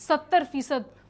70%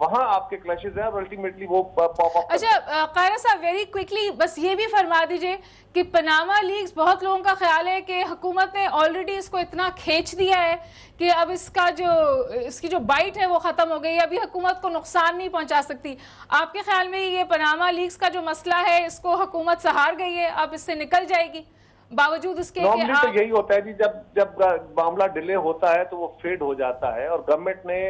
وہاں آپ کے کلیشز ہیں اور الٹیمیٹلی وہ پاپ اپ. اچھا قاہرہ صاحب ویری کوئکلی بس یہ بھی فرما دیجئے کہ پاناما لیکس بہت لوگوں کا خیال ہے کہ حکومت نے آلریڈی اس کو اتنا کھینچ دیا ہے کہ اب اس کی جو بائٹ ہے وہ ختم ہو گئی ہے, ابھی حکومت کو نقصان نہیں پہنچا سکتی. آپ کے خیال میں یہ پاناما لیکس کا جو مسئلہ ہے اس کو حکومت سہار گئی ہے, اب اس سے نکل جائے گی باوجود اس کے نارملی تو یہی ہوتا ہے جی, جب معاملہ ڈیلے ہوتا ہے تو وہ فیڈ ہو جاتا ہے, اور گورنمنٹ نے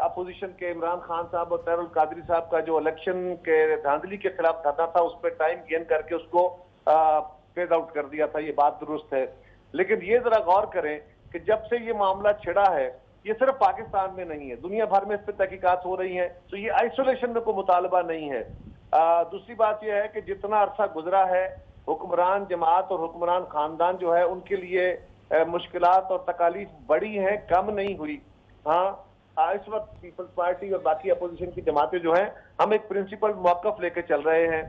اپوزیشن کے عمران خان صاحب اور طاہر القادری صاحب کا جو الیکشن کے دھاندلی کے خلاف دھرنا تھا اس پہ ٹائم گین کر کے اس کو فیڈ آؤٹ کر دیا تھا, یہ بات درست ہے. لیکن یہ ذرا غور کریں کہ جب سے یہ معاملہ چھڑا ہے, یہ صرف پاکستان میں نہیں ہے, دنیا بھر میں اس پہ تحقیقات ہو رہی ہیں, تو یہ آئسولیشن میں کوئی مطالبہ نہیں ہے. دوسری بات یہ ہے کہ جتنا عرصہ گزرا ہے حکمران جماعت اور حکمران خاندان جو ہے ان کے لیے مشکلات اور تکالیف بڑی ہیں, کم نہیں ہوئی. ہاں اس وقت پیپلز پارٹی اور باقی اپوزیشن کی جماعتیں جو ہیں ہم ایک پرنسپل موقف لے کے چل رہے ہیں.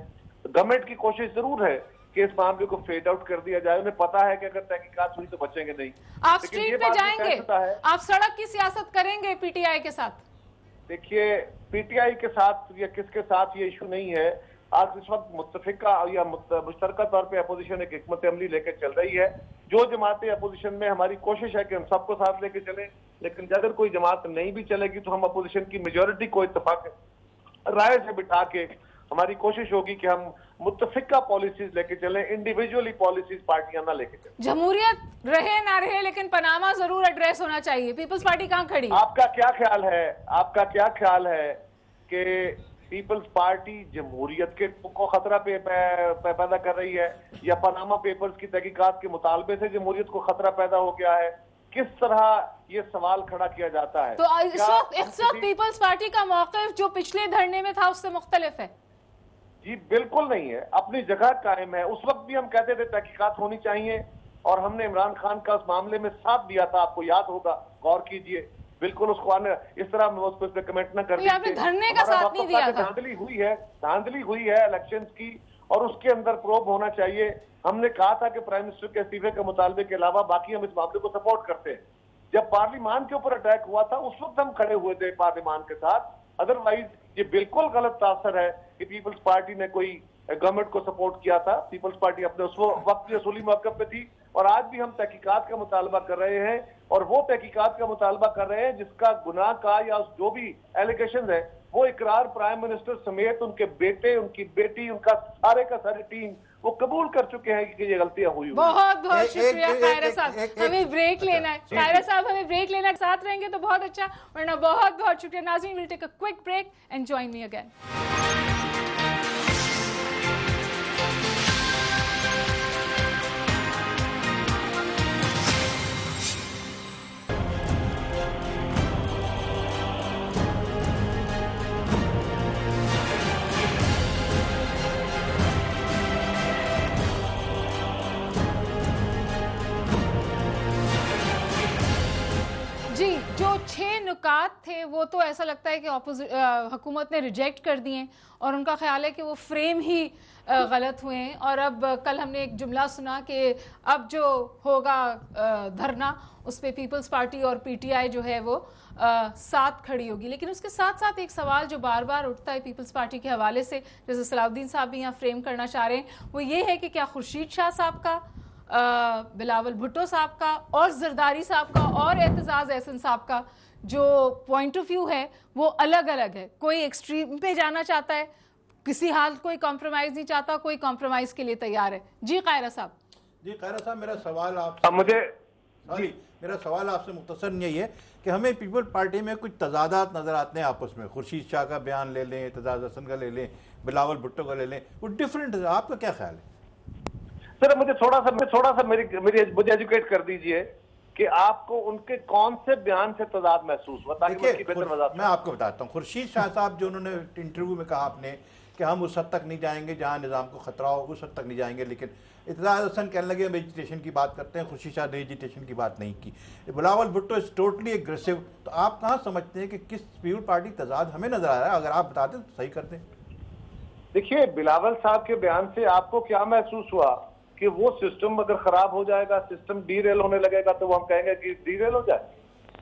گورنمنٹ کی کوشش ضرور ہے کہ اس معاملے کو فیڈ آؤٹ کر دیا جائے, انہیں پتا ہے کہ اگر تحقیقات ہوئی تو بچیں گے نہیں. آپ سٹریٹ پہ جائیں گے, آپ سڑک کی سیاست کریں گے پی ٹی آئی کے ساتھ؟ دیکھیے پی ٹی آئی کے ساتھ یا کس کے ساتھ یہ ایشو نہیں ہے. آج اس وقت متفقہ یا مشترکہ طور پہ اپوزیشن ایک حکمت عملی لے کے چل رہی ہے. جو جماعتیں اپوزیشن میں, ہماری کوشش ہے کہ ہم سب کو ساتھ لے کے چلیں, لیکن اگر کوئی جماعت نہیں بھی چلے گی تو ہم اپوزیشن کی میجورٹی کو اتفاق رائے سے بٹھا کے ہماری کوشش ہوگی کہ ہم متفقہ پالیسیز لے کے چلیں, انڈیویجولی پالیسیز پارٹیاں نہ لے کے چلیں. جمہوریت رہے نہ رہے لیکن پاناما ضرور ایڈریس ہونا چاہیے. پیپلز پارٹی کہاں کھڑی؟ آپ کا کیا خیال ہے کہ پیپلز پارٹی جمہوریت کے کو خطرہ پیدا کر رہی ہے, یا پاناما پیپرز کی تحقیقات کے مطالبے سے جمہوریت کو خطرہ پیدا ہو گیا ہے؟ کس طرح یہ سوال کھڑا کیا جاتا ہے؟ تو اس وقت پیپلز پارٹی کا موقف جو پچھلے دھرنے میں تھا اس سے مختلف ہے؟ جی بالکل نہیں ہے, اپنی جگہ قائم ہے. اس وقت بھی ہم کہتے تھے تحقیقات ہونی چاہیے, اور ہم نے عمران خان کا اس معاملے میں ساتھ دیا تھا, آپ کو یاد ہوگا, غور کیجئے. بالکل اس کو اس طرح اس پہ کمنٹ نہ کر دیجیے. دھرنے کا ساتھ نہیں دیا تھا. دھاندلی ہوئی ہے الیکشنز کی, اور اس کے اندر پروب ہونا چاہیے. ہم نے کہا تھا کہ پرائم منسٹر کے استعفے کے مطالبے کے علاوہ باقی ہم اس معاملے کو سپورٹ کرتے ہیں. جب پارلیمان کے اوپر اٹیک ہوا تھا اس وقت ہم کھڑے ہوئے تھے پارلیمان کے ساتھ. ادروائز یہ بالکل غلط تاثر ہے کہ پیپلز پارٹی نے کوئی گورنمنٹ کو سپورٹ کیا تھا. پیپلز پارٹی اپنے اس وقت کی اصولی موقف پہ تھی, اور آج بھی ہم تحقیقات کا مطالبہ کر رہے ہیں, اور وہ تحقیقات کا مطالبہ کر رہے ہیں جس کا گناہ کا یا جو بھی ایلیگیشنز ہے وہ اقرار پرائم منسٹر سمیت ان کے بیٹے, ان کی بیٹی, ان کا ساری ٹیم وہ قبول کر چکے ہیں کہ یہ غلطیاں ہوئی. بہت بہت شکریہ قاہرہ صاحب, ہمیں بریک لینا ہے. قاہرہ صاحب ہمیں بریک لینا ہے, ساتھ رہیں گے تو بہت اچھا, ورنہ بہت بہت شکریہ. ناظرین we'll take a quick break and join me again. جی جو 6 نکات تھے وہ تو ایسا لگتا ہے کہ حکومت نے ریجیکٹ کر دیے ہیں, اور ان کا خیال ہے کہ وہ فریم ہی غلط ہوئے ہیں. اور اب کل ہم نے ایک جملہ سنا کہ اب جو ہوگا دھرنا اس پہ پیپلز پارٹی اور پی ٹی آئی جو ہے وہ ساتھ کھڑی ہوگی. لیکن اس کے ساتھ ساتھ ایک سوال جو بار بار اٹھتا ہے پیپلز پارٹی کے حوالے سے, جیسے صلاح الدین صاحب بھی یہاں فریم کرنا چاہ رہے ہیں, وہ یہ ہے کہ کیا خورشید شاہ صاحب کا, بلاول بھٹو صاحب کا اور زرداری صاحب کا اور اعتزاز احسن صاحب کا جو پوائنٹ آف ویو ہے وہ الگ الگ ہے. کوئی ایکسٹریم پہ جانا چاہتا ہے, کسی حال کوئی کمپرومائز نہیں چاہتا, کوئی کمپرومائز کے لیے تیار ہے. جی قاہرہ صاحب. جی قاہرہ صاحب, میرا سوال آپ سے مختصر یہی ہے کہ ہمیں پیپل پارٹی میں کچھ تضادات نظر آتے ہیں آپس میں. خورشید شاہ کا بیان لے لیں, اعتزاز احسن کا لے لیں, بلاول بھٹو کا لے لیں, وہ ڈیفرنٹ ہے. آپ کا کیا خیال ہے؟ سر مجھے تھوڑا سا مجھے ایجوکیٹ کر دیجئے کہ آپ کو ان کے کون سے بیان سے تضاد محسوس ہوا, تاکہ اس کی بہتر وضاحت. میں آپ کو بتاتا ہوں. خورشید شاہ صاحب جو انہوں نے انٹرویو میں کہا آپ نے کہ ہم اس حد تک نہیں جائیں گے جہاں نظام کو خطرہ ہو, اس حد تک نہیں جائیں گے. لیکن اعتزاز احسن کہنے لگے ہم ایجیٹیشن کی بات کرتے ہیں, خورشید شاہ نے ایجیٹیشن کی بات نہیں کی. Bilawal Bhutto is totally aggressive. تو آپ کہاں سمجھتے ہیں کہ کس پیپل پارٹی تضاد ہمیں نظر آ رہا ہے؟ اگر آپ بتا دیں تو صحیح کر دیں. دیکھیے بلاول صاحب کے بیان سے آپ کو کیا محسوس ہوا کہ وہ سسٹم اگر خراب ہو جائے گا, سسٹم ڈی ریل ہونے لگے گا, تو وہ ہم کہیں گے کہ ڈی ریل ہو جائے.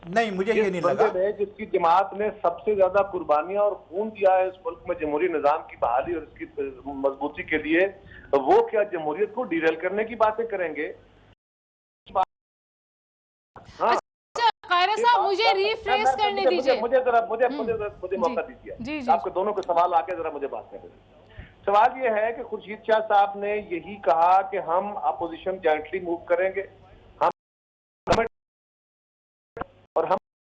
نہیں مجھے یہ نہیں لگا جس کی جماعت نے سب سے زیادہ قربانیاں اور خون دیا ہے اس ملک میں جمہوری نظام کی بحالی اور اس کی مضبوطی کے لیے، وہ کیا جمہوریت کو ڈیریل کرنے کی باتیں کریں گے؟ قاہرہ صاحب مجھے ریفریز کرنے دیجئے، مجھے موقع دیجیے، آپ کے دونوں کے سوال آ کے ذرا مجھے بات کریں۔ سوال یہ ہے کہ خورشید شاہ صاحب نے یہی کہا کہ ہم اپوزیشن جوائنٹلی موو کریں گے، اور ہم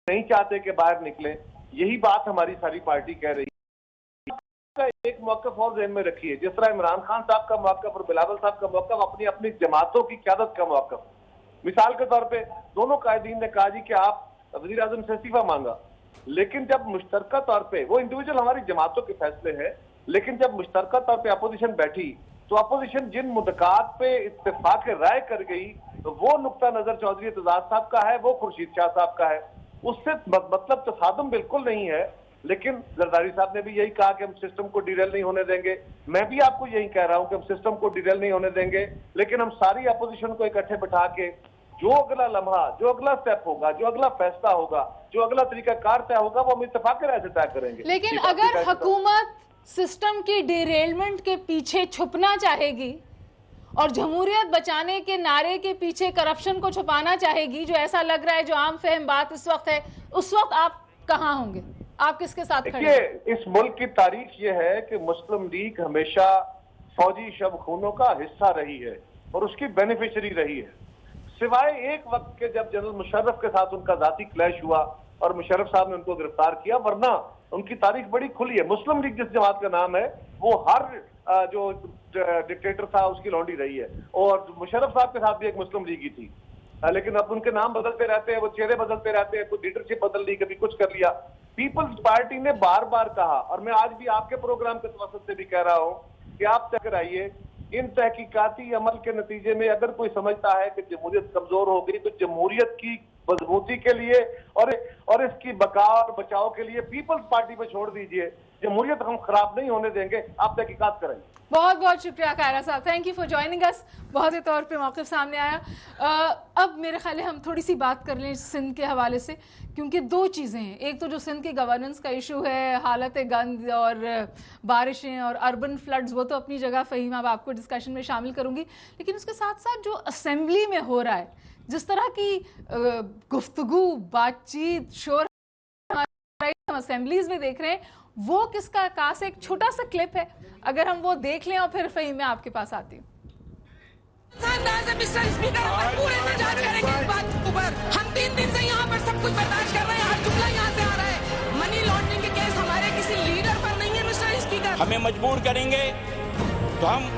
نہیں چاہتے کہ باہر نکلیں، یہی بات ہماری ساری پارٹی کہہ رہی ہے۔ ایک موقف اور ذہن میں رکھیے، جس طرح عمران خان صاحب کا موقف اور بلاول صاحب کا موقف اپنی اپنی جماعتوں کی قیادت کا موقف، مثال کے طور پہ دونوں قائدین نے کہا جی کہ آپ وزیر اعظم سے استعفیٰ مانگا، لیکن جب مشترکہ طور پہ وہ انڈیویجول ہماری جماعتوں کے فیصلے ہیں، لیکن جب مشترکہ طور پہ اپوزیشن بیٹھی تو اپوزیشن جن مدعات پہ اتفاق رائے کر گئی، وہ نقطہ نظر چودھری اعتزاز صاحب کا ہے، وہ خورشید شاہ صاحب کا ہے، اس سے مطلب تصادم بالکل نہیں ہے۔ لیکن زرداری صاحب نے بھی یہی کہا کہ ہم سسٹم کو ڈیریل نہیں ہونے دیں گے، میں بھی آپ کو یہی کہہ رہا ہوں کہ ہم سسٹم کو ڈیریل نہیں ہونے دیں گے، لیکن ہم ساری اپوزیشن کو اکٹھے بٹھا کے جو اگلا لمحہ، جو اگلا سٹیپ ہوگا، جو اگلا فیصلہ ہوگا، جو اگلا طریقہ کار طے ہوگا، وہ ہم اتفاق رائے سے طے کریں گے۔ لیکن اگر حکومت سسٹم کی ڈیریلمنٹ کے پیچھے چھپنا چاہے گی اور جمہوریت بچانے کے نعرے کے پیچھے کرپشن کو چھپانا چاہے گی، جو ایسا لگ رہا ہے جو عام فہم بات اس وقت ہے، اس وقت آپ کہاں ہوں گے؟ آپ کس کے ساتھ کھڑے ہیں؟ اس ملک کی تاریخ یہ ہے کہ مسلم لیگ ہمیشہ فوجی شب خونوں کا حصہ رہی ہے اور اس کی بینیفیشری رہی ہے، سوائے ایک وقت کے جب جنرل مشرف کے ساتھ ان کا ذاتی کلیش ہوا اور مشرف صاحب نے ان کو گرفتار کیا، ورنہ ان کی تاریخ بڑی کھلی ہے۔ مسلم لیگ جس جماعت کا نام ہے وہ ہر جو ڈکٹیٹر تھا اس کی لونڈی رہی ہے، اور مشرف صاحب کے ساتھ بھی ایک مسلم لیگ ہی تھی، لیکن اب ان کے نام بدلتے رہتے ہیں، وہ چہرے بدلتے رہتے ہیں، کوئی لیڈرشپ بدل لی، کبھی کچھ کر لیا۔ پیپلز پارٹی نے بار بار کہا، اور میں آج بھی آپ کے پروگرام کے توسط سے بھی کہہ رہا ہوں کہ آپ چیک کرائیے، ان تحقیقاتی عمل کے نتیجے میں اگر کوئی سمجھتا ہے کہ جمہوریت کمزور ہو گئی، تو جمہوریت کی مضبوطی کے لیے اور اس کی بقا اور بچاؤ کے لیے پیپلز پارٹی پہ چھوڑ دیجئے، جمہوریت ہم خراب نہیں ہونے دیں گے، آپ تحقیقات کریں۔ بہت بہت شکریہ قاہرہ صاحب، تھینک یو فار جوائننگ اس۔ بہت ہی طور پہ موقف سامنے آیا۔ اب میرے خیال ہے ہم تھوڑی سی بات کر لیں سندھ کے حوالے سے، کیونکہ دو چیزیں ہیں، ایک تو جو سندھ کی گورننس کا ایشو ہے، حالت گند اور بارشیں اور اربن فلڈز، وہ تو اپنی جگہ فہیم اب آپ کو ڈسکشن میں شامل کروں گی، لیکن اس کے ساتھ ساتھ جو اسمبلی میں ہو رہا ہے، جس طرح کی گفتگو، بات چیت، شور ہم اسمبلیز میں دیکھ رہے ہیں، وہ کس کا عکاس ہے؟ ایک چھوٹا سا کلپ ہے، اگر ہم وہ دیکھ لیں اور پھر فہیم میں آپ کے پاس آتی ہوں۔ مسٹر اسپیکر، ہم پورے احتجاج کریں گے اس بات کے اوپر۔ ہم 3 دن سے یہاں پر سب کچھ برداشت کر رہے ہیں، ہر جملہ یہاں سے آ رہا ہے۔ منی لانڈرنگ کے کیس ہمارے کسی لیڈر پر نہیں ہے مسٹر اسپیکر۔ ہمیں مجبور کریں گے تو ہم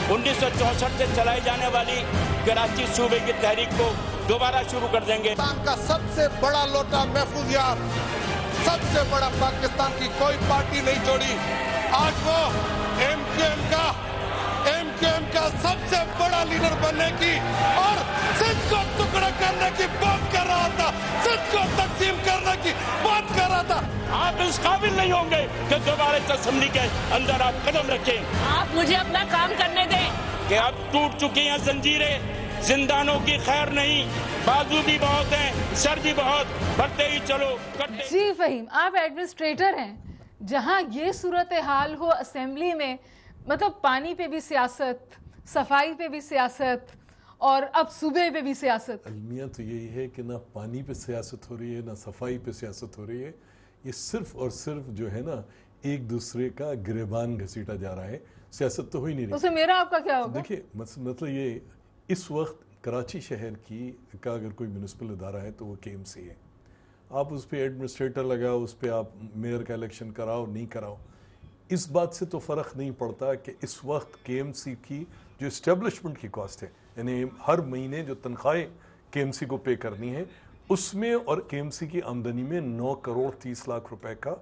1964 سے چلائی جانے والی کراچی صوبے کی تحریک کو دوبارہ شروع کر دیں گے۔ پاکستان کا سب سے بڑا لوٹا محفوظ یار، سب سے بڑا پاکستان کی کوئی پارٹی نہیں چھوڑی۔ آج وہ ایم کیو ایم کا سب سے بڑا لیڈر بننے کی اور سندھ کو ٹکڑا کرنے کی بات کر رہا تھا، سندھ کو تقسیم کرنے کی بات کر رہا تھا۔ آپ اس قابل نہیں ہوں گے کہ دوبارہ اس اسمبلی کے اندر آپ قدم رکھیں۔ آپ مجھے اپنا کام کرنے دیں۔ کہ اب ٹوٹ چکی ہیں زنجیریں، زندانوں کی خیر نہیں، بازو بھی بہت ہیں، سر بھی بہت، بڑھتے ہی چلو کرتے۔ جی فہیم، آپ ایڈمنسٹریٹر ہیں، جہاں یہ صورتحال ہو اسمبلی میں، مطلب پانی پہ بھی سیاست، صفائی پہ بھی سیاست اور اب صوبے پہ بھی سیاست۔ المیہ تو یہی ہے کہ نہ پانی پہ سیاست ہو رہی ہے، نہ صفائی پہ سیاست ہو رہی ہے، یہ صرف اور صرف جو ہے نا ایک دوسرے کا گریبان گھسیٹا جا رہا ہے، سیاست تو ہو ہی نہیں رہی۔ اس میں میرا آپ کا کیا ہوگا؟ دیکھیے مطلب یہ اس وقت کراچی شہر کا اگر کوئی میونسپل ادارہ ہے تو وہ کے ایم سی ہے۔ آپ اس پہ ایڈمنسٹریٹر لگاؤ، اس پہ آپ میئر کا الیکشن کراؤ نہیں کراؤ، اس بات سے تو فرق نہیں پڑتا کہ اس وقت کے ایم سی کی جو اسٹیبلشمنٹ کی کاسٹ ہے، یعنی ہر مہینے جو تنخواہیں کے ایم سی کو پے کرنی ہے، اس میں اور کے ایم سی کی آمدنی میں 9 کروڑ 30 لاکھ روپے کا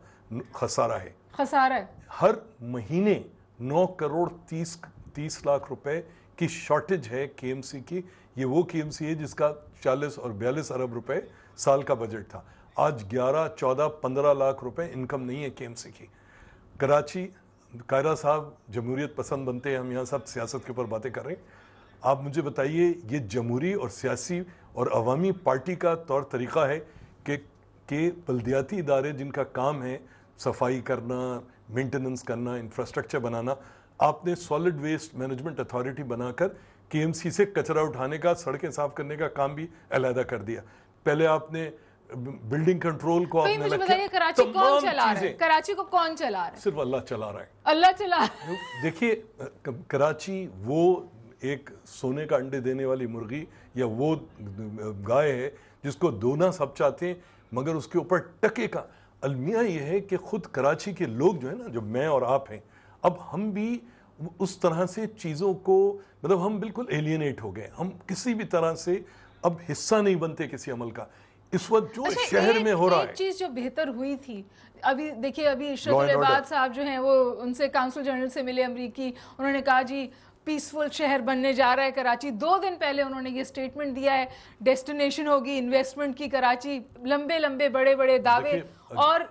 خسارہ ہے۔ خسارہ ہے ہر مہینے 9 کروڑ 30 لاکھ روپے کی شارٹیج ہے کے ایم سی کی۔ یہ وہ کے ایم سی ہے جس کا 40 اور 42 ارب روپے سال کا بجٹ تھا، آج 11 14 15 لاکھ روپے انکم نہیں ہے کے ایم سی کی۔ کراچی، قاہرہ صاحب جمہوریت پسند بنتے ہیں، ہم یہاں سب سیاست کے اوپر باتیں کر رہے ہیں، آپ مجھے بتائیے یہ جمہوری اور سیاسی اور عوامی پارٹی کا طور طریقہ ہے کہ بلدیاتی ادارے جن کا کام ہے صفائی کرنا، مینٹیننس کرنا، انفراسٹرکچر بنانا، آپ نے سالڈ ویسٹ مینجمنٹ اتھارٹی بنا کر کے ایم سی سے کچرا اٹھانے کا، سڑکیں صاف کرنے کا کام بھی علیحدہ کر دیا. پہلے آپ نے بلڈنگ کنٹرول کو آپ نے مجھے بتائیے کراچی کون چلا رہا ہے؟ کراچی کو کون چلا رہا ہے؟ صرف اللہ چلا رہا ہے. اللہ چلا رہا ہے. دیکھیے کراچی وہ ایک سونے کا انڈے دینے والی مرغی یا وہ گائے ہے جس کو دونا سب چاہتے ہیں مگر اس کے اوپر ٹکے کا. المیہ یہ ہے کہ خود کراچی کے لوگ جو ہے نا، جو میں اور آپ ہیں، اب ہم بھی اس طرح سے چیزوں کو مطلب ہم بالکل ایلینیٹ ہو گئے. ہم کسی بھی طرح سے اب حصہ نہیں بنتے کسی عمل کا. اس وقت جو شہر میں ہو رہا ہے، ایک چیز جو بہتر ہوئی تھی، ابھی دیکھیے ابھی اشرت العباد صاحب جو ہیں وہ ان سے کانسل جنرل سے ملے امریکی، انہوں نے کہا جی پیسفل شہر بننے جا رہا ہے کراچی. 2 دن پہلے انہوں نے یہ سٹیٹمنٹ دیا ہے ڈیسٹینیشن ہوگی انویسٹمنٹ کی کراچی، لمبے لمبے بڑے بڑے دعوے، اور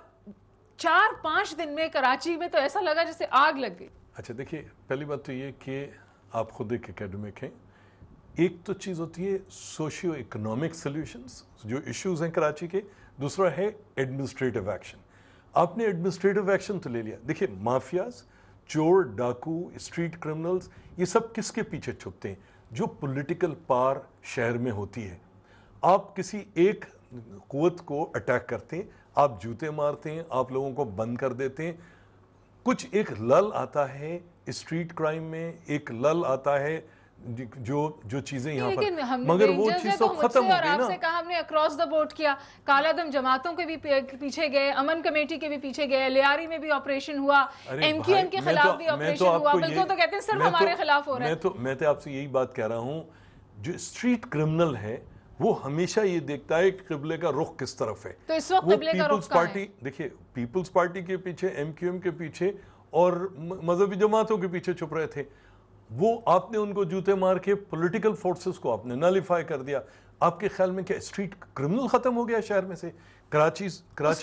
4-5 دن میں کراچی میں تو ایسا لگا جیسے آگ لگ گئی. اچھا دیکھیے، پہلی بات تو یہ کہ آپ خود ایک اکیڈمک ہیں. ایک تو چیز ہوتی ہے سوشیو اکنامک سلیوشنز جو ایشوز ہیں کراچی کے، دوسرا ہے ایڈمنسٹریٹو ایکشن. آپ نے ایڈمنسٹریٹو ایکشن تو لے لیا. دیکھیے مافیاز، چور، ڈاکو، اسٹریٹ کرمنلز، یہ سب کس کے پیچھے چھپتے ہیں؟ جو پولیٹیکل پاور شہر میں ہوتی ہے. آپ کسی ایک قوت کو اٹیک کرتے ہیں، آپ جوتے مارتے ہیں، آپ لوگوں کو بند کر دیتے ہیں. کچھ ایک لل آتا ہے اسٹریٹ کرائم میں، ایک لل آتا ہے جو چیزیں یہاں پر، مگر وہ چیز تو ختم ہو گئی نا. آپ سے کہا ہم نے اکراس دا بورڈ کیا، کالا دم جماعتوں کے بھی پیچھے گئے، امن کمیٹی کے بھی پیچھے گئے، لیاری میں بھی آپریشن ہوا، ایم کیو ایم کے خلاف بھی آپریشن ہوا، بلکہ تو کہتے ہیں صرف ہمارے خلاف ہو رہا ہے. میں تو آپ سے یہی بات کہہ رہا ہوں، جو اسٹریٹ کرمنل ہے وہ ہمیشہ یہ دیکھتا ہے کہ قبلے کا رخ کس طرف ہے. تو اس وقت قبلے کا رخ کہاں ہے؟ دیکھیے پیپلز پارٹی کے پیچھے، ایم کیو ایم کے پیچھے اور مذہبی جماعتوں کے پیچھے چھپ رہے تھے. وہ آپ نے ان کو جوتے مار کے پولیٹیکل فورسز کو آپ نے نالیفائی کر دیا. آپ کے خیال میں کیا اسٹریٹ کرمنل ختم ہو گیا شہر میں سے؟ کراچی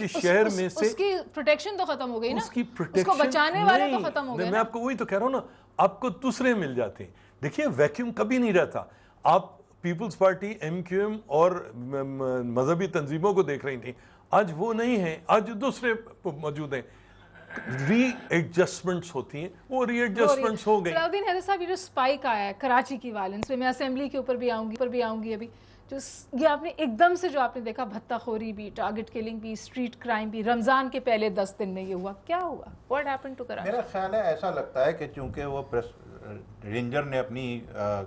شہر میں سے اس کی پروٹیکشن تو ختم ہو گئی نا، اس کی اس کو بچانے والے تو ختم ہو گئے. میں آپ کو وہی تو کہہ رہا ہوں نا، آپ کو دوسرے مل جاتے ہیں. دیکھیے ویکیوم کبھی نہیں رہتا. آپ پیپلز پارٹی، ایم کیو ایم اور مذہبی تنظیموں کو دیکھ رہی تھیں، آج وہ نہیں ہیں، آج دوسرے موجود ہیں. ری ایڈجسٹمنٹس ہوتی ہیں، وہ ری ایڈجسٹمنٹس ہو گئی. صلاح الدین حیدر صاحب، یہ جو اسپائک آیا ہے کراچی کی وائلنس میں اسمبلی کے اوپر بھی آؤں گی ابھی، جو یہ آپ نے ایک دم سے جو آپ نے دیکھا، بھتہ خوری بھی، ٹارگٹ کلنگ بھی، اسٹریٹ کرائم بھی، رمضان کے پہلے 10 دن میں یہ ہوا، کیا ہوا؟ What happen to Karachi? میرا خیال ہے ایسا لگتا ہے کہ چونکہ وہ رینجر نے اپنی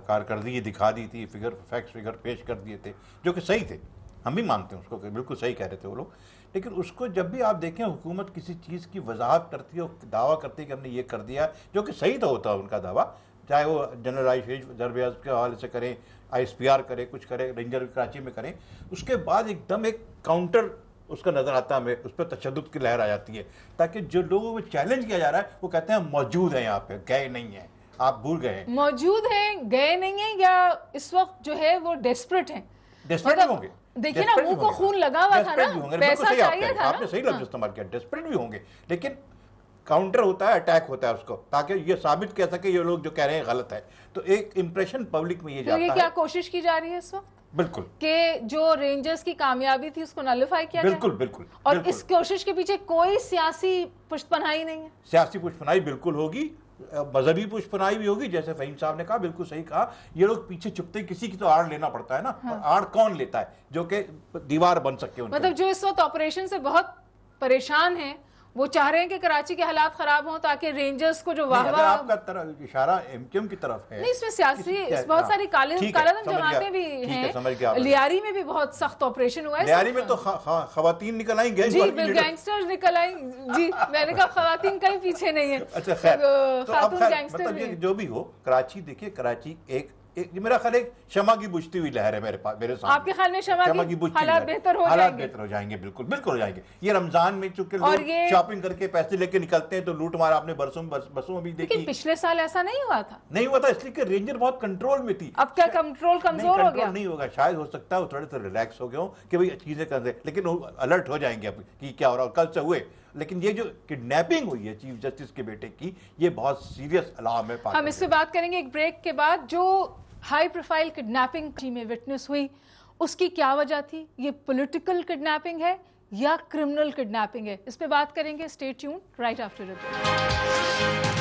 کارکردگی دکھا دی تھی، فیکٹس فگر پیش کر دیے تھے جو کہ صحیح تھے، ہم بھی مانتے ہیں اس کو کہ بالکل صحیح کہہ رہے تھے وہ لوگ. لیکن اس کو جب بھی آپ دیکھیں حکومت کسی چیز کی وضاحت کرتی ہے اور دعویٰ کرتی ہے کہ ہم نے یہ کر دیا، جو کہ صحیح تو ہوتا ہے ان کا دعویٰ، چاہے وہ جنرل عائشہ دربیاز کے حوالے سے کریں، آئی ایس پی آر کرے، کچھ کرے، رینجر کراچی میں کریں، اس کے بعد ایک دم ایک کاؤنٹر اس کا نظر آتا ہے ہمیں، اس پہ تشدد کی لہر آ جاتی ہے، تاکہ جو لوگوں کو چیلنج کیا جا رہا ہے وہ کہتے ہیں موجود ہیں یہاں پہ، گئے نہیں ہیں، آپ بھول گئے ہیں. موجود ہیں، گئے نہیں ہیں، یا اس وقت جو ہے وہ ڈیسپریٹ ہیں. ڈیسپریٹ بھی ہوں گے. دیکھیں نا، منہ کو خون لگا ہوا تھا نا، پیسہ چاہیے تھا نا. آپ نے صحیح لفظ استعمال کیا، ڈیسپریٹ بھی ہوں گے، لیکن کاؤنٹر ہوتا ہے، اٹیک ہوتا ہے اس کو، تاکہ یہ ثابت کر سکے یہ لوگ جو کہہ رہے ہیں غلط ہے. تو ایک امپریشن پبلک میں یہ جاتا ہے. یہ کیا کوشش کی جا رہی ہے اس وقت؟ بالکل، کہ جو رینجرز کی کامیابی تھی اس کو نلیفائی کیا جائے. بالکل. اور اس کوشش کے پیچھے کوئی سیاسی پشت پناہی نہیں ہے. سیاسی پشت پناہی بالکل ہوگی، مذہبی پشت پناہی بھی ہوگی، جیسے فہیم صاحب نے کہا، بالکل صحیح کہا. یہ لوگ پیچھے چھپتے ہیں، کسی کی تو آڑ لینا پڑتا ہے نا، اور آڑ کون لیتا ہے جو کہ دیوار بن سکے. مطلب جو اس وقت آپریشن سے بہت پریشان ہیں، وہ چاہ رہے ہیں کہ کراچی کے حالات خراب ہوں تاکہ رینجرز کو جو واہ واہ. آپ کا اشارہ ایم کیو ایم کی طرف ہے. نہیں، اس میں سیاسی بہت ساری کالم جماعتیں بھی ہیں. لیاری میں بھی بہت سخت آپریشن ہوا ہے. لیاری میں تو خواتین نکل آئیں گے، جی گینگسٹرز نکل آئیں. جی میں نے کہا خواتین کہیں پیچھے نہیں ہیں. اچھا خیر، خاتون گینگسٹر مطلب یہ جو بھی ہو، کراچی دیکھیے، کراچی ایک میرا خیال ایک شمع کی بجھتی ہوئی لہر ہے میرے سامنے. آپ کے خیال میں شمع کی حالات بہتر ہو جائیں گے؟ بالکل ہو جائیں گے. یہ رمضان میں چونکہ لوگ شاپنگ کر کے پیسے لے کے نکلتے ہیں تو لوٹ مار آپ نے بسوں میں بھی دیکھی. لیکن پچھلے سال ایسا نہیں ہوا تھا اس لیے کہ رینجر بہت کنٹرول میں تھی. اب کیا کنٹرول کمزور ہو گیا؟ نہیں ہوگا، شاید ہو سکتا ہے وہ تھوڑے سے ریلیکس ہو گئے ہوں کہ بھئی چیزیں کر دیں، لیکن وہ الرٹ ہو جائیں گے اب کہ کیا ہو رہا. کل سے ہوئے، لیکن یہ جو کڈنیپنگ ہوئی ہے چیف جسٹس کے بیٹے کی، یہ بہت سیریس علام ہے. ہم اس سے بات کریں گے ایک بریک کے بعد. جو ہائی پروفائل کڈنیپنگ میں وٹنس ہوئی اس کی کیا وجہ تھی؟ یہ پولیٹیکل کڈنیپنگ ہے یا کرمنل کڈنیپنگ ہے؟ اس پہ بات کریں گے. Stay tuned right after a break.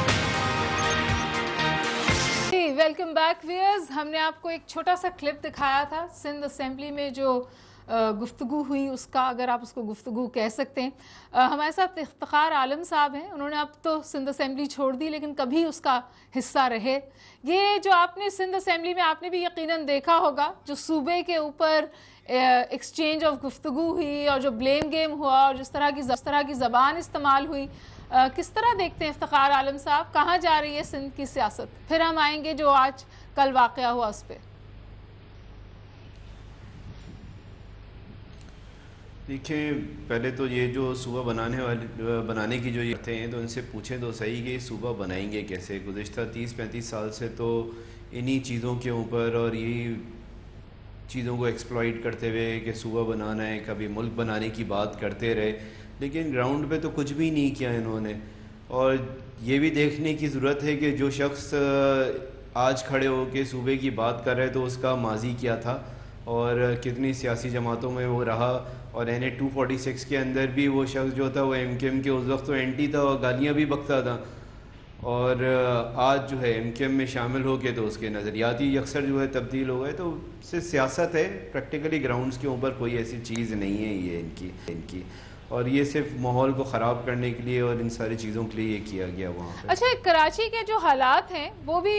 Welcome back viewers. ہم نے آپ کو ایک چھوٹا سا کلپ دکھایا تھا سندھ اسمبلی میں جو گفتگو ہوئی, اس کا اگر آپ اس کو گفتگو کہہ سکتے ہیں. ہمارے ساتھ افتخار عالم صاحب ہیں, انہوں نے اب تو سندھ اسمبلی چھوڑ دی لیکن کبھی اس کا حصہ رہے. یہ جو آپ نے سندھ اسمبلی میں آپ نے بھی یقیناً دیکھا ہوگا, جو صوبے کے اوپر ایکسچینج آف گفتگو ہوئی اور جو بلیم گیم ہوا اور جس طرح کی زبان استعمال ہوئی, کس طرح دیکھتے ہیں افتخار عالم صاحب؟ کہاں جا رہی ہے سندھ کی سیاست؟ پھر ہم آئیں گے جو آج کل واقعہ ہوا اس پہ. دیکھیں, پہلے تو یہ جو صوبہ بنانے کی جو یہ تھے ہیں تو ان سے پوچھیں تو صحیح کہ یہ صوبہ بنائیں گے کیسے. گزشتہ 30-35 سال سے تو انہی چیزوں کے اوپر اور یہی چیزوں کو ایکسپلائٹ کرتے ہوئے کہ صوبہ بنانا ہے, کبھی ملک بنانے کی بات کرتے رہے, لیکن گراؤنڈ پہ تو کچھ بھی نہیں کیا انہوں نے. اور یہ بھی دیکھنے کی ضرورت ہے کہ جو شخص آج کھڑے ہو کے صوبے کی بات کر رہے تو اس کا ماضی کیا تھا اور کتنی سیاسی جماعتوں میں وہ رہا. اور NA 246 کے اندر بھی وہ شخص جو تھا وہ MKM کے اس وقت تو اینٹی تھا اور گالیاں بھی بکتا تھا, اور آج جو ہے MKM میں شامل ہو کے تو اس کے نظریات ہی اکثر جو ہے تبدیل ہو گئے. تو سے سیاست ہے, پریکٹیکلی گراؤنڈز کے اوپر کوئی ایسی چیز نہیں ہے یہ ان کی, اور یہ صرف ماحول کو خراب کرنے کے لیے اور ان ساری چیزوں کے لیے یہ کیا گیا وہاں پہ. اچھا, کراچی کے جو حالات ہیں وہ بھی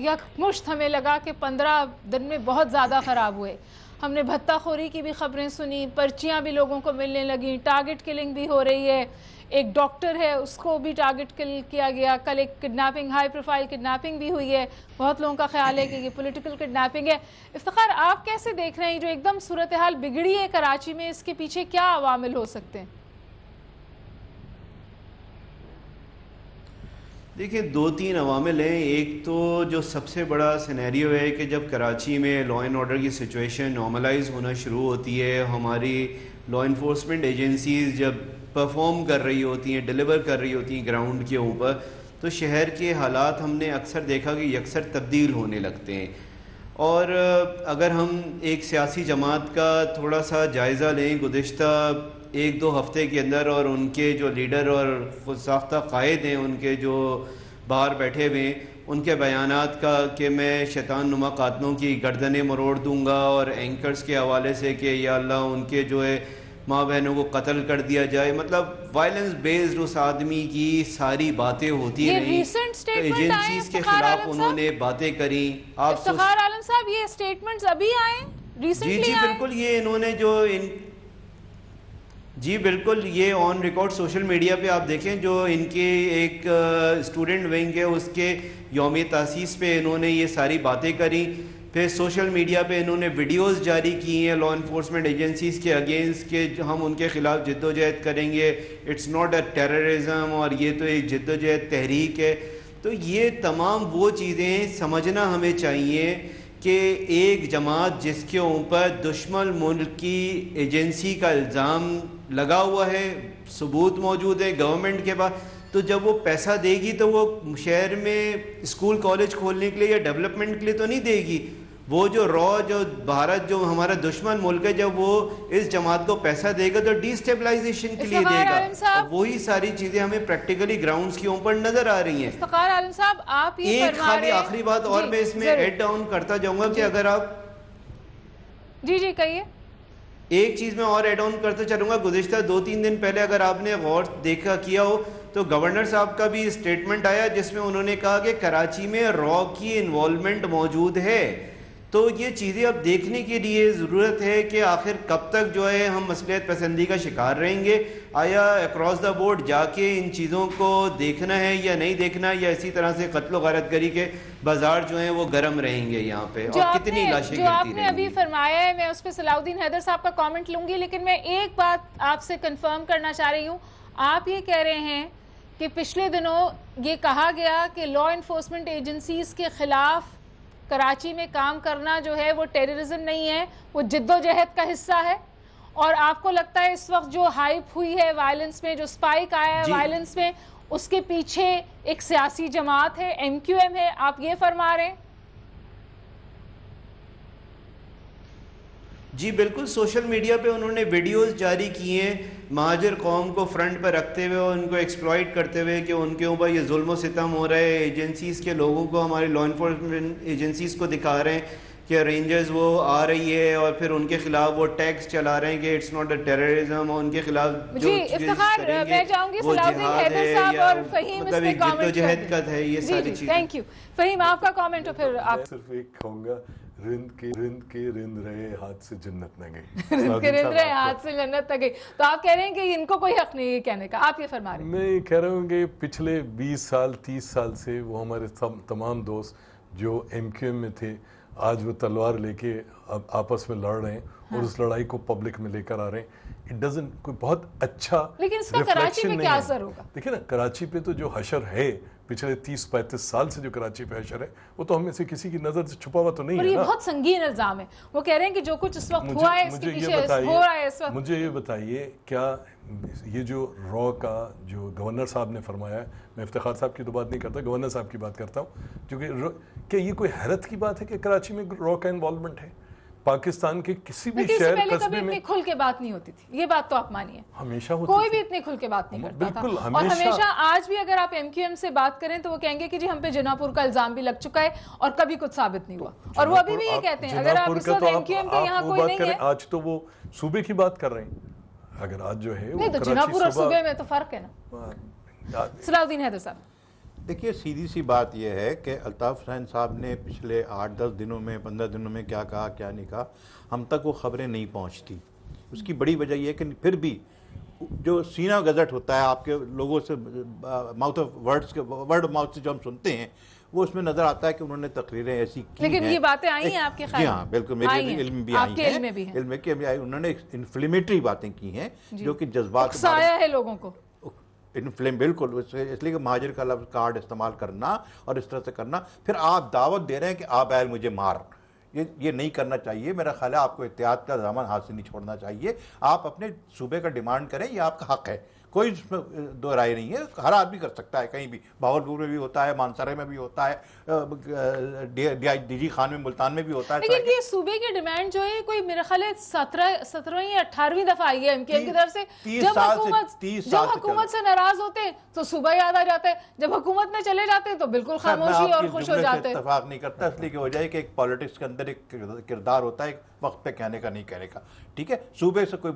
یکمشت ہمیں لگا کہ 15 دن میں بہت زیادہ خراب ہوئے. ہم نے بھتہ خوری کی بھی خبریں سنی, پرچیاں بھی لوگوں کو ملنے لگیں, ٹارگٹ کلنگ بھی ہو رہی ہے, ایک ڈاکٹر ہے اس کو بھی ٹارگٹ کل کیا گیا, کل ایک کڈنیپنگ, ہائی پروفائل کڈنیپنگ بھی ہوئی ہے. بہت لوگوں کا خیال ہے کہ یہ پولیٹیکل کڈنیپنگ ہے. افتخار, آپ کیسے دیکھ رہے ہیں جو ایک دم صورتحال بگڑی ہے کراچی میں, اس کے پیچھے کیا عوامل ہو سکتے ہیں؟ دیکھیں, 2-3 عوامل ہیں. ایک تو جو سب سے بڑا سینیریو ہے کہ جب کراچی میں لا اینڈ آرڈر کی سچویشن نارملائز ہونا شروع ہوتی ہے, ہماری لا انفورسمنٹ ایجنسیز جب پرفارم کر رہی ہوتی ہیں, ڈیلیور کر رہی ہوتی ہیں گراؤنڈ کے اوپر, تو شہر کے حالات ہم نے اکثر دیکھا کہ یکسر تبدیل ہونے لگتے ہیں. اور اگر ہم ایک سیاسی جماعت کا تھوڑا سا جائزہ لیں گزشتہ 1-2 ہفتے کے اندر, اور ان کے جو لیڈر اور خود ساختہ قائد ہیں ان کے جو باہر بیٹھے ہوئے ہیں, ان کے بیانات کا کہ میں شیطان نما قاتلوں کی گردنیں مروڑ دوں گا, اور اینکرز کے حوالے سے کہ یا اللہ ان کے جو ہے ماں بہنوں کو قتل کر دیا جائے, مطلب وائلنس بیسڈ اس آدمی کی ساری باتیں ہوتی رہیں. ایجنسیز کے خلاف انہوں نے باتیں کریں. آپ افتخار عالم صاحب, یہ اسٹیٹمنٹس ابھی آئے ریسنٹلی؟ جی بالکل, یہ انہوں نے جو جی بالکل, یہ آن ریکارڈ سوشل میڈیا پہ آپ دیکھیں, جو ان کے ایک اسٹوڈنٹ ونگ ہے اس کے یوم تاسیس پہ انہوں نے یہ ساری باتیں کری. پھر سوشل میڈیا پہ انہوں نے ویڈیوز جاری کی ہیں لا انفورسمنٹ ایجنسیز کے اگینسٹ کہ ہم ان کے خلاف جد و جہد کریں گے, اٹس ناٹ اے ٹیررزم, اور یہ تو ایک جد و جہد تحریک ہے. تو یہ تمام وہ چیزیں سمجھنا ہمیں چاہیے کہ ایک جماعت جس کے اوپر دشمن ملک کی ایجنسی کا الزام لگا ہوا ہے, ثبوت موجود ہے گورنمنٹ کے پاس, تو جب وہ پیسہ دے گی تو وہ شہر میں اسکول کالج کھولنے کے لیے یا ڈیولپمنٹ کے لیے تو نہیں دے گی. وہ جو جو بھارت جو ہمارا دشمن ملک ہے, جب وہ اس جماعت کو پیسہ دے گا تو ڈی اسٹیبلائزیشن کے لیے دے گا. وہی ساری چیزیں ہمیں پریکٹیکلی گراؤنڈز کے اوپر نظر آ رہی ہیں. افتخار عالم صاحب, آپ یہ ایک خالی آخری بات اور میں اس میں ایڈ ڈاؤن کرتا جاؤں گا کہ اگر آپ جی کہیے, ایک چیز میں اور ایڈ آن کرتا چلوں گا. گزشتہ 2-3 دن پہلے اگر آپ نے غور کیا ہو تو گورنر صاحب کا بھی اسٹیٹمنٹ آیا جس میں انہوں نے کہا کہ کراچی میں را کی انوالومنٹ موجود ہے. تو یہ چیزیں اب دیکھنے کے لیے ضرورت ہے کہ آخر کب تک جو ہے ہم مصلحت پسندی کا شکار رہیں گے. آیا اکراس دا بورڈ جا کے ان چیزوں کو دیکھنا ہے یا نہیں دیکھنا, یا اسی طرح سے قتل و غارت گری کے بازار جو ہیں وہ گرم رہیں گے یہاں پہ, اور کتنی لاشیں جو آپ نے ابھی فرمایا ہے, میں اس پہ صلاح الدین حیدر صاحب کا کامنٹ لوں گی, لیکن میں ایک بات آپ سے کنفرم کرنا چاہ رہی ہوں. آپ یہ کہہ رہے ہیں کہ پچھلے دنوں یہ کہا گیا کہ لا انفورسمنٹ ایجنسیز کے خلاف کراچی میں کام کرنا جو ہے وہ ٹیررزم نہیں ہے, وہ جد و جہد کا حصہ ہے, اور آپ کو لگتا ہے اس وقت جو ہائپ ہوئی ہے وائلنس میں, جو سپائک آیا ہے وائلنس میں, اس کے پیچھے ایک سیاسی جماعت ہے, MQM ہے, آپ یہ فرما رہے ہیں؟ جی بالکل، سوشل میڈیا پہ انہوں نے ویڈیوز جاری کی ہیں مہاجر قوم کو فرنٹ پہ رکھتے ہوئے اور ان کو ایکسپلائٹ کرتے ہوئے کہ ان کے اوپر یہ ظلم و ستم ہو رہا ہے. ایجنسیز کے لوگوں کو، ہمارے لا انفورسمنٹ ایجنسیز کو دکھا رہے ہیں کہ رینجرز وہ آ رہی ہے اور پھر ان کے خلاف وہ ٹیکس چلا رہے ہیں کہ اٹس ناٹ اے ٹیررزم، اور ان کے خلاف جو افتخار میں چاہوں گی صلاح الدین حیدر صاحب اور فہیم اس پہ کامنٹ جہد کا ہے یہ ساری چیزیں. Thank you. فہیم آپ کا کامنٹ اور پھر آپ. صرف ایک کہوں گا، رند کے رند رہے ہاتھ سے جنت نہ گئی. رند کے رند رہے ہاتھ سے جنت نہ گئی. تو آپ کہہ رہے ہیں کہ ان کو کوئی حق نہیں ہے کہنے کا، آپ یہ فرما رہے ہیں؟ میں یہ کہہ رہا ہوں کہ پچھلے 20 سال 30 سال سے وہ ہمارے تمام دوست جو ایم کیو ایم میں تھے آج وہ تلوار لے کے آپس میں لڑ رہے ہیں اور اس لڑائی کو پبلک میں لے کر آ رہے ہیں. اٹ ڈزنٹ کوئی بہت اچھا، لیکن اس کا کراچی میں کیا اثر ہوگا؟ دیکھیں نا، کراچی پہ تو جو حشر ہے پچھلے 30-35 سال سے جو کراچی پہ حشر ہے وہ تو ہم میں سے کسی کی نظر سے چھپا ہوا تو نہیں ہے. اور یہ بہت سنگین الزام ہے. وہ کہہ رہے ہیں کہ جو کچھ اس وقت ہوا ہے اس کے پیچھے ہو رہا ہے اس وقت. مجھے یہ بتائیے، کیا یہ جو را کا جو گورنر صاحب نے فرمایا ہے، میں افتخار صاحب کی تو بات نہیں کرتا، گورنر صاحب کی بات کرتا ہوں، کیونکہ کیا یہ کوئی حیرت کی بات ہے کہ کراچی میں را کا انوالومنٹ ہے؟ پاکستان کے کسی بھی شہر قصبے میں اتنی کھل کے بات نہیں ہوتی تھی، یہ بات تو آپ مانیے. ہمیشہ ہوتی کوئی بھی اتنی کھل کے بات نہیں کرتا تھا. اور ہمیشہ آج بھی اگر آپ ایم کیو ایم سے بات کریں تو وہ کہیں گے کہ جی ہم پہ جنا پور کا الزام بھی لگ چکا ہے اور کبھی کچھ ثابت نہیں ہوا. اور وہ ابھی بھی یہ کہتے ہیں اگر آپ اس وقت ایم کیو ایم کے یہاں کوئی نہیں ہے. آج تو وہ صوبے کی بات کر رہے ہیں، اگر آج جو ہے نہیں تو جنا پور اور صوبے میں تو فرق ہے نا. صلاح الدین حیدر صاحب دیکھیے، سیدھی سی بات یہ ہے کہ الطاف حسین صاحب نے پچھلے 8-10 دنوں میں 15 دنوں میں کیا کہا کیا نہیں کہا، ہم تک وہ خبریں نہیں پہنچتی. اس کی بڑی وجہ یہ ہے کہ پھر بھی جو سینہ گزٹ ہوتا ہے آپ کے لوگوں سے، ورڈ آف ماؤتھ سے جو ہم سنتے ہیں، وہ اس میں نظر آتا ہے کہ انہوں نے تقریریں ایسی کی ہیں. لیکن یہ باتیں آئی ہیں آپ کے خیال؟ جی ہاں بالکل، میرے علم بھی آئی ہیں، علم میں بھی آئی. انہوں نے انفلیمیٹری باتیں کی ہیں جو کہ جذبات اکسایا ہے لوگوں کو. بالکل، اس لیے کہ مہاجر کا لفظ کارڈ استعمال کرنا اور اس طرح سے کرنا، پھر آپ دعوت دے رہے ہیں کہ آپ آئے مجھے مار، یہ نہیں کرنا چاہیے. میرا خیال ہے آپ کو احتیاط کا دامن ہاتھ سے نہیں چھوڑنا چاہیے. آپ اپنے صوبے کا ڈیمانڈ کریں، یہ آپ کا حق ہے، کوئی اس میں دو رائے نہیں ہے. ہر آدمی کر سکتا ہے، کہیں بھی، بہاولپور میں بھی ہوتا ہے، مانسرے میں بھی ہوتا ہے، ڈی جی خان میں ملتان میں بھی ہوتا ہے. لیکن یہ صوبے کی ڈیمانڈ جو ہے کوئی میرے خیال ہے 17ویں یا 18ویں دفعہ آئی ہے ایم کیو ایم کی طرف سے. جب حکومت سے ناراض ہوتے ہیں تو صوبہ یاد آ جاتا ہے، جب حکومت میں چلے جاتے ہیں تو بالکل خاموشی اور خوش ہو جاتے ہیں. اتفاق نہیں کرتا اس لیے کہ وجہ ہے کہ ایک پالیٹکس کے اندر ایک کردار ہوتا ہے، ایک وقت پہ کہنے کا نہیں کہنے کا. ٹھیک ہے، صوبے سے کوئی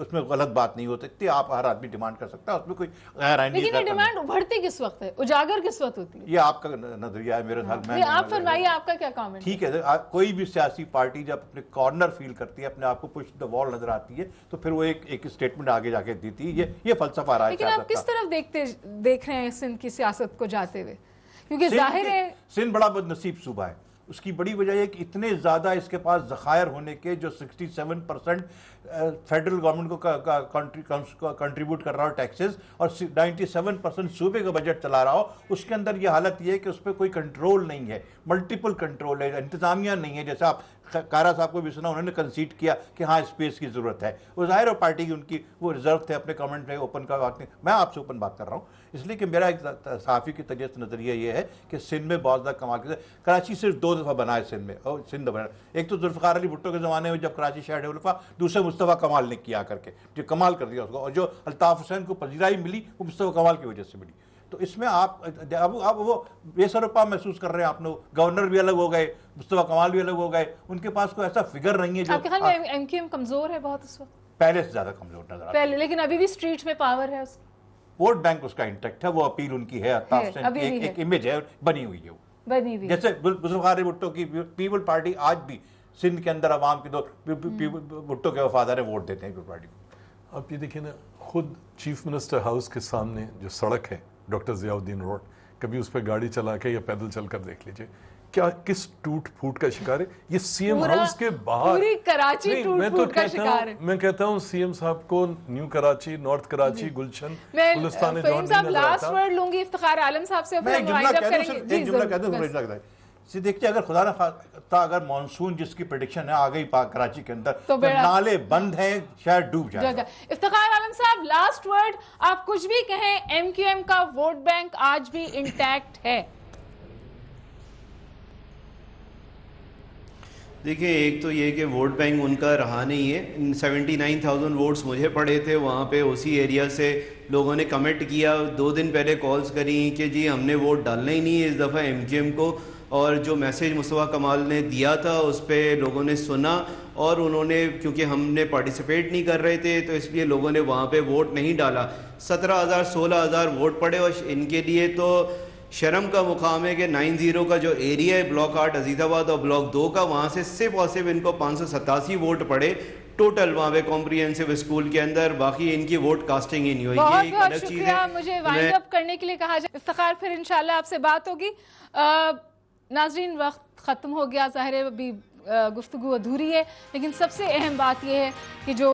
اس میں غلط بات نہیں ہو سکتی، آپ ہر آدمی ڈیمانڈ کر سکتا ہے، اس میں کوئی غیر آئینی. لیکن یہ ڈیمانڈ ابھرتی کس وقت ہے، اجاگر کس وقت ہوتی ہے؟ یہ آپ کا نظریہ ہے، میرے خیال میں. آپ فرمائیے آپ کا کیا کامنٹ؟ ٹھیک ہے، کوئی بھی سیاسی پارٹی جب اپنے کارنر فیل کرتی ہے، اپنے آپ کو پش دا وال نظر آتی ہے، تو پھر وہ ایک اسٹیٹمنٹ آگے جا کے دیتی ہے. یہ فلسفہ رہا ہے. لیکن آپ کس طرف دیکھ رہے ہیں سندھ کی سیاست کو جاتے ہوئے؟ کیونکہ ظاہر ہے سندھ بڑا بد نصیب صوبہ ہے. اس کی بڑی وجہ یہ کہ اتنے زیادہ اس کے پاس ذخائر ہونے کے، جو 67% فیڈرل گورنمنٹ کو کنٹریبیوٹ کر رہا ہو ٹیکسز، اور 97% صوبے کا بجٹ چلا رہا ہو، اس کے اندر یہ حالت یہ ہے کہ اس پہ کوئی کنٹرول نہیں ہے، ملٹیپل کنٹرول ہے، انتظامیہ نہیں ہے. جیسا آپ کارا صاحب کو بھی سنا، انہوں نے کنسیڈ کیا کہ ہاں اسپیس کی ضرورت ہے. وہ ظاہر ہے پارٹی کی ان کی وہ ریزرو تھے اپنے کامنٹ میں اوپن کا بات نہیں. میں آپ سے اوپن بات کر رہا ہوں اس لیے کہ میرا ایک صحافی کی طبیعت نظریہ یہ ہے کہ سندھ میں بہت زیادہ کمال کے کراچی صرف 2 دفعہ بنا ہے سندھ میں، اور سندھ بنا، ایک تو ذوالفقار علی بھٹو کے زمانے میں جب کراچی شہر ڈیولپ ہوا، دوسرے مصطفیٰ کمال نے کیا کر کے جو کمال کر دیا اس کو، اور جو الطاف حسین کو پذیرائی ملی وہ مصطفیٰ کمال کی وجہ سے ملی. تو اس میں آپ اب وہ بے سروپا محسوس کر رہے ہیں. آپ نے گورنر بھی الگ ہو گئے، مصطفیٰ کمال بھی الگ ہو گئے، ان کے پاس کوئی ایسا فگر نہیں ہے. جو آپ کے خیال میں ایم کیو ایم کمزور ہے بہت اس وقت؟ پہلے سے زیادہ کمزور نظر آتا ہے، لیکن ابھی بھی اسٹریٹ میں پاور ہے. اس ووٹ بینک اس کا انٹیکٹ ہے، وہ اپیل ان کی ہے، الطاف حسین کی ایک امیج ہے بنی ہوئی ہے. جیسے ذوالفقار علی بھٹو کی پیپل پارٹی آج بھی سندھ کے اندر عوام کی بھٹو کے وفادار ووٹ دیتے ہیں پیپل پارٹی کو. آپ یہ دیکھیں نا، خود چیف منسٹر ہاؤس کے سامنے جو سڑک ہے ڈاکٹر ضیاء الدین روڈ، کبھی اس پہ گاڑی چلا کے یا پیدل چل کر دیکھ لیجئے کیا کس ٹوٹ پھوٹ کا شکار ہے. یہ سی ایم ہاؤس کے باہر پوری کراچی ٹوٹ پھوٹ کا شکار ہے. میں کہتا ہوں سی ایم صاحب کو نیو کراچی، نارتھ کراچی، گلشن، گلستان جون نہیں نظر آتا. لاسٹ ورڈ لوں گی افتخار عالم صاحب سے، ایک جملہ کہہ دوں. دیکھتے اگر خدا نہ خواستہ اگر مانسون جس کی پریڈکشن ہے آ گئی کراچی کے اندر تو نالے بند ہیں، شاید ڈوب جائے گا. افتخار عالم صاحب لاسٹ ورڈ، آپ کچھ بھی کہیں، ایم کیو ایم کا ووٹ بینک آج بھی انٹیکٹ ہے؟ دیکھیں ایک تو یہ کہ ووٹ بینک ان کا رہا نہیں ہے. 79,000 ووٹس مجھے پڑے تھے وہاں پہ, اسی ایریا سے لوگوں نے کمنٹ کیا, 2 دن پہلے کالز کری کہ جی ہم نے ووٹ ڈالنا ہی نہیں ہے اس دفعہ ایم کیو ایم کو, اور جو میسیج مصطفیٰ کمال نے دیا تھا اس پہ لوگوں نے سنا, اور انہوں نے کیونکہ ہم نے پارٹیسپیٹ نہیں کر رہے تھے تو اس لیے لوگوں نے وہاں پہ ووٹ نہیں ڈالا. 17,000 16,000 ووٹ پڑے, اور ان کے لیے تو شرم کا مقام ہے کہ 90 کا جو ایریا ہے بلاک 8 عزیز آباد اور بلاک 2 کا, وہاں سے صرف اور صرف ان کو 587 ووٹ پڑے ٹوٹل وہاں پہ کمپریہنسو اسکول کے اندر, باقی ان کی ووٹ کاسٹنگ ہی نہیں ہوئی. بہت یہ بہت الگ چیز شکریہ, ہے. مجھے وائنڈ اپ کرنے کے لیے کہا جائے. افتخار پھر انشاءاللہ آپ سے بات ہوگی. ناظرین وقت ختم ہو گیا, ظاہر ہے ابھی گفتگو ادھوری ہے, لیکن سب سے اہم بات یہ ہے کہ جو